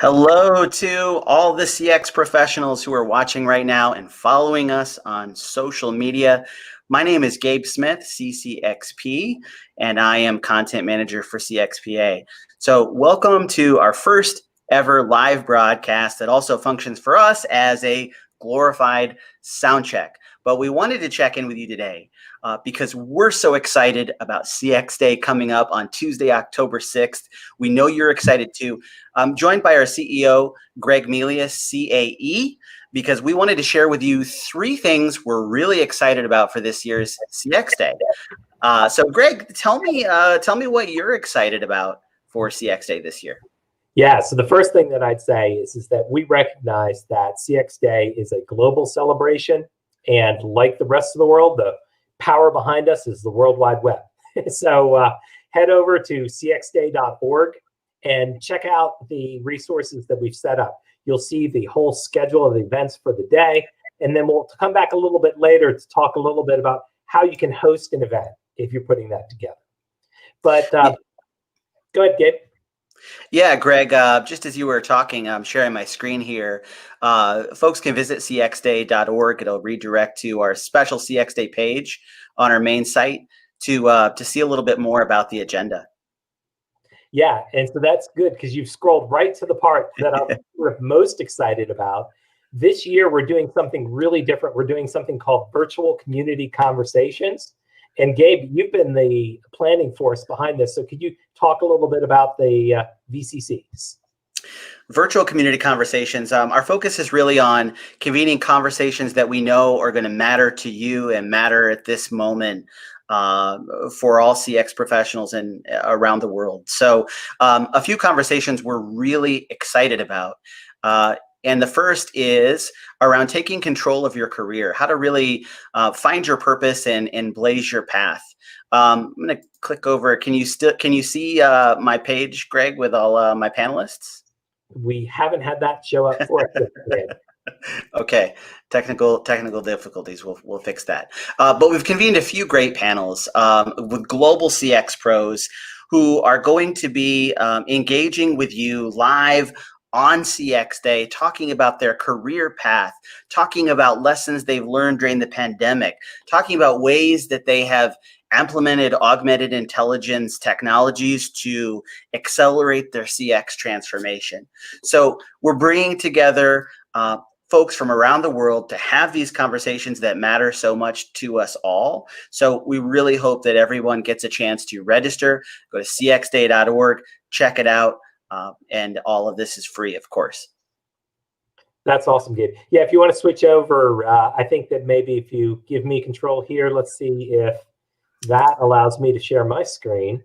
Hello to all the CX professionals who are watching right now and following us on social media. My name is Gabe Smith, CCXP, and I am content manager for CXPA. So welcome to our first ever live broadcast that also functions for us as a glorified sound check. But we wanted to check in with you today because we're so excited about CX Day coming up on Tuesday, October 6th. We know you're excited too. I'm joined by our CEO, Greg Melia, CAE, because we wanted to share with you three things we're really excited about for this year's CX Day. So, Greg, tell me what you're excited about for CX Day this year. Yeah, so the first thing that I'd say is that we recognize that CX Day is a global celebration, and like the rest of the world, the power behind us is the World Wide Web. So head over to cxday.org and check out the resources that we've set up. You'll see the whole schedule of the events for the day, and then we'll come back a little bit later to talk a little bit about how you can host an event if you're putting that together. But go ahead, Gabe. Yeah, Greg, just as you were talking, I'm sharing my screen here. Folks can visit cxday.org. It'll redirect to our special CX Day page on our main site to see a little bit more about the agenda. Yeah, and so that's good because you've scrolled right to the part that I'm most excited about. This year, we're doing something really different. We're doing something called Virtual Community Conversations. And Gabe, you've been the planning force behind this. So could you talk a little bit about the VCCs? Virtual community conversations. Our focus is really on convening conversations that we know are going to matter to you and matter at this moment for all CX professionals and around the world. So a few conversations we're really excited about. And the first is around taking control of your career, how to really find your purpose and blaze your path. I'm going to click over. Can you see my page, Greg, with all my panelists? We haven't had that show up for us yet. Okay, technical difficulties. We'll fix that. But we've convened a few great panels with global CX pros who are going to be engaging with you live on CX Day, talking about their career path, talking about lessons they've learned during the pandemic, talking about ways that they have implemented augmented intelligence technologies to accelerate their CX transformation. So we're bringing together folks from around the world to have these conversations that matter so much to us all. So we really hope that everyone gets a chance to register, go to cxday.org, check it out. And all of this is free, of course. That's awesome, Gabe. Yeah, if you want to switch over, I think that maybe if you give me control here, let's see if that allows me to share my screen.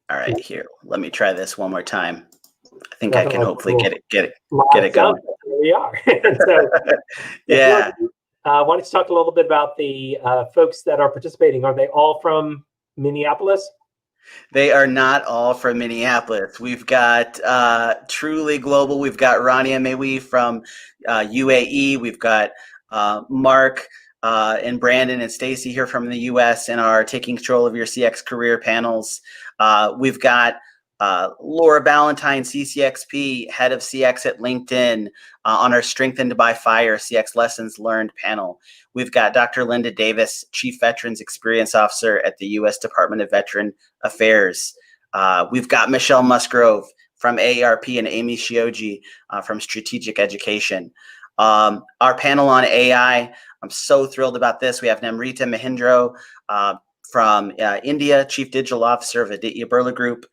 All right, here. Let me try this one more time. I think I can hopefully get it going. Here we are. So, yeah. Why don't you talk a little bit about the folks that are participating? Are they all from Minneapolis? They are not all from Minneapolis. We've got truly global. We've got Rania Mewi from UAE. We've got Mark and Brandon and Stacy here from the US and our Taking Control of Your CX Career panels. We've got Laura Ballantyne, CCXP, head of CX at LinkedIn, on our Strengthened by Fire CX Lessons Learned panel. We've got Dr. Linda Davis, Chief Veterans Experience Officer at the U.S. Department of Veteran Affairs. We've got Michelle Musgrove from AARP and Amy Shioji from Strategic Education. Our panel on AI, I'm so thrilled about this. We have Namrita Mahindro from India, Chief Digital Officer of Aditya Birla Group.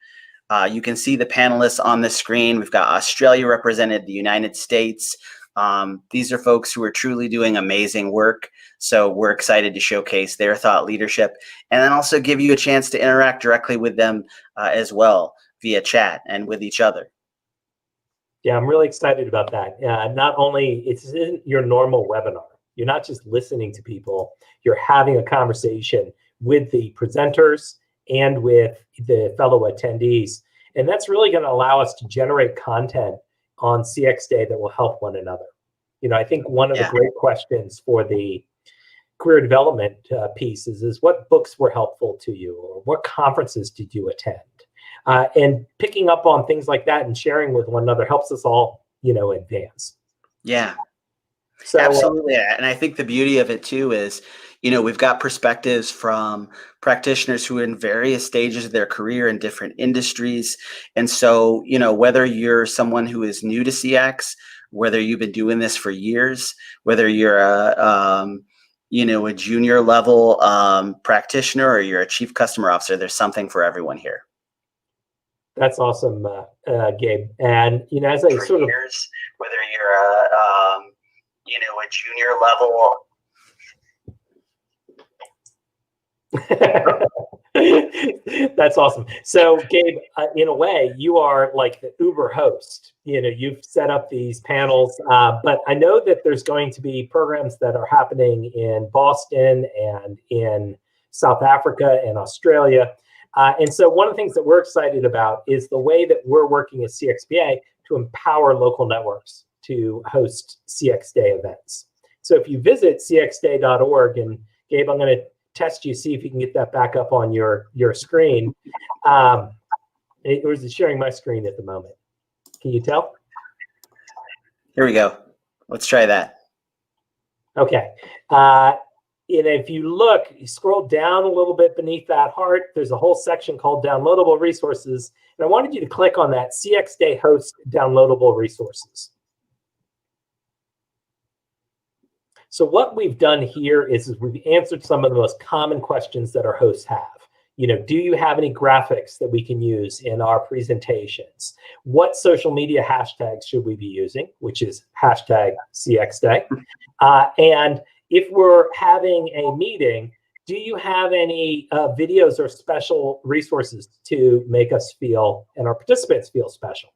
You can see the panelists on the screen. We've got Australia represented, the United States. These are folks who are truly doing amazing work. So we're excited to showcase their thought leadership and then also give you a chance to interact directly with them as well via chat and with each other. Yeah, I'm really excited about that. Not only it's in your normal webinar, you're not just listening to people, you're having a conversation with the presenters and with the fellow attendees. And that's really going to allow us to generate content on CX Day that will help one another. You know, I think one of the great questions for the career development pieces is what books were helpful to you, or what conferences did you attend? And picking up on things like that and sharing with one another helps us all, advance. Yeah. So Absolutely. And I think the beauty of it too is, we've got perspectives from practitioners who are in various stages of their career in different industries. And so, whether you're someone who is new to CX, whether you've been doing this for years, whether you're a junior level practitioner or you're a chief customer officer, there's something for everyone here. that's awesome, Gabe. And, as I sort of, years, whether you're a junior level. That's awesome. So, Gabe, in a way, you are like the Uber host. You've set up these panels, but I know that there's going to be programs that are happening in Boston and in South Africa and Australia. And so, one of the things that we're excited about is the way that we're working at CXPA to empower local networks to host CX Day events. So, if you visit cxday.org, and Gabe, I'm going to test you, see if you can get that back up on your screen. It was sharing my screen at the moment. Can you tell? Here we go. Let's try that. Okay. And if you look, you scroll down a little bit beneath that heart, there's a whole section called downloadable resources. And I wanted you to click on that CX Day host downloadable resources. So what we've done here is we've answered some of the most common questions that our hosts have. Do you have any graphics that we can use in our presentations? What social media hashtags should we be using, which is hashtag CXDay? And if we're having a meeting, do you have any videos or special resources to make us feel and our participants feel special?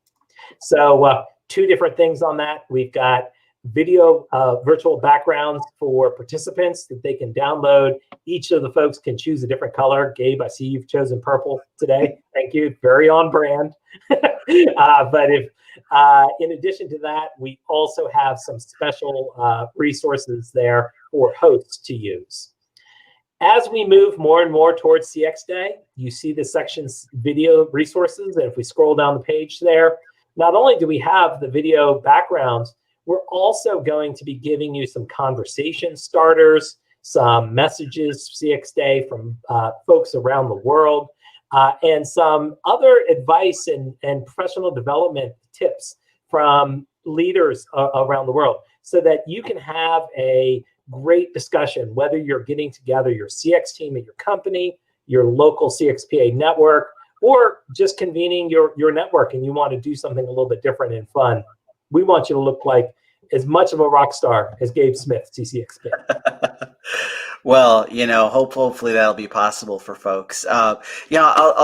So two different things on that. We've got video virtual backgrounds for participants that they can download. Each of the folks can choose a different color. Gabe, I see you've chosen purple today. Thank you. Very on brand. But if in addition to that, we also have some special resources there for hosts to use. As we move more and more towards CX Day, you see the sections video resources. And if we scroll down the page there, not only do we have the video backgrounds, we're also going to be giving you some conversation starters, some messages CX Day from folks around the world, and some other advice and professional development tips from leaders around the world so that you can have a great discussion, whether you're getting together your CX team at your company, your local CXPA network, or just convening your network and you want to do something a little bit different and fun. We want you to look like as much of a rock star as Gabe Smith, CCXP. Well, hopefully that'll be possible for folks. I'll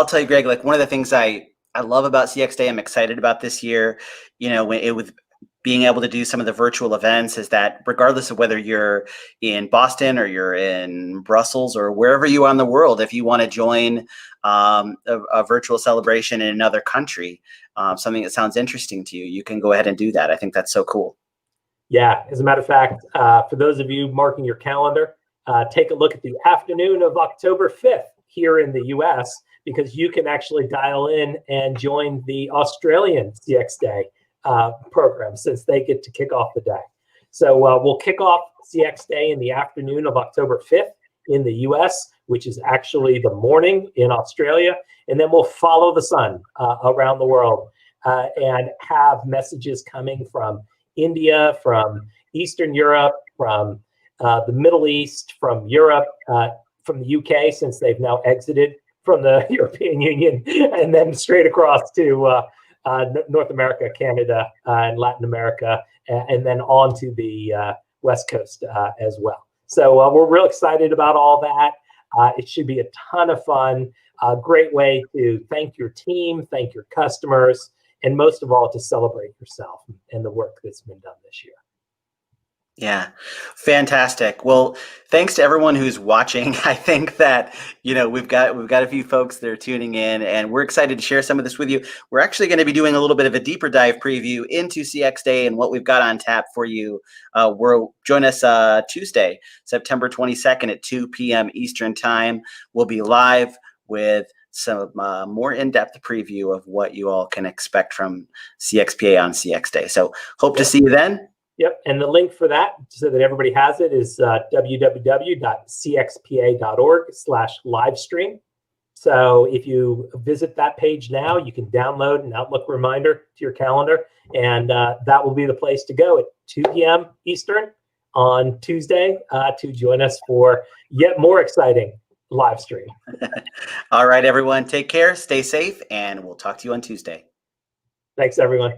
tell you, Greg, like one of the things I love about CX Day, I'm excited about this year, with being able to do some of the virtual events is that regardless of whether you're in Boston or you're in Brussels or wherever you are in the world, if you want to join a virtual celebration in another country, something that sounds interesting to you, you can go ahead and do that. I think that's so cool. Yeah, as a matter of fact, for those of you marking your calendar, take a look at the afternoon of October 5th here in the US, because you can actually dial in and join the Australian CX Day program since they get to kick off the day. So we'll kick off CX Day in the afternoon of October 5th in the US, which is actually the morning in Australia. And then we'll follow the sun around the world and have messages coming from India, from Eastern Europe, from the Middle East, from Europe, from the UK, since they've now exited from the European Union, and then straight across to North America, Canada, and Latin America, and then on to the West Coast as well. So we're real excited about all that. It should be a ton of fun, a great way to thank your team, thank your customers, and most of all, to celebrate yourself and the work that's been done this year. Yeah, fantastic. Well, thanks to everyone who's watching. I think that we've got a few folks that are tuning in, and we're excited to share some of this with you. We're actually going to be doing a little bit of a deeper dive preview into CX Day and what we've got on tap for you. Join us Tuesday, September 22nd at 2 p.m. Eastern Time. We'll be live with some more in-depth preview of what you all can expect from CXPA on CX Day. So hope to see you then. Yep, and the link for that, so that everybody has it, is www.cxpa.org/livestream. So if you visit that page now, you can download an Outlook reminder to your calendar, and that will be the place to go at 2 p.m. Eastern on Tuesday to join us for yet more exciting live stream. All right, everyone, take care, stay safe, and we'll talk to you on Tuesday. Thanks, everyone.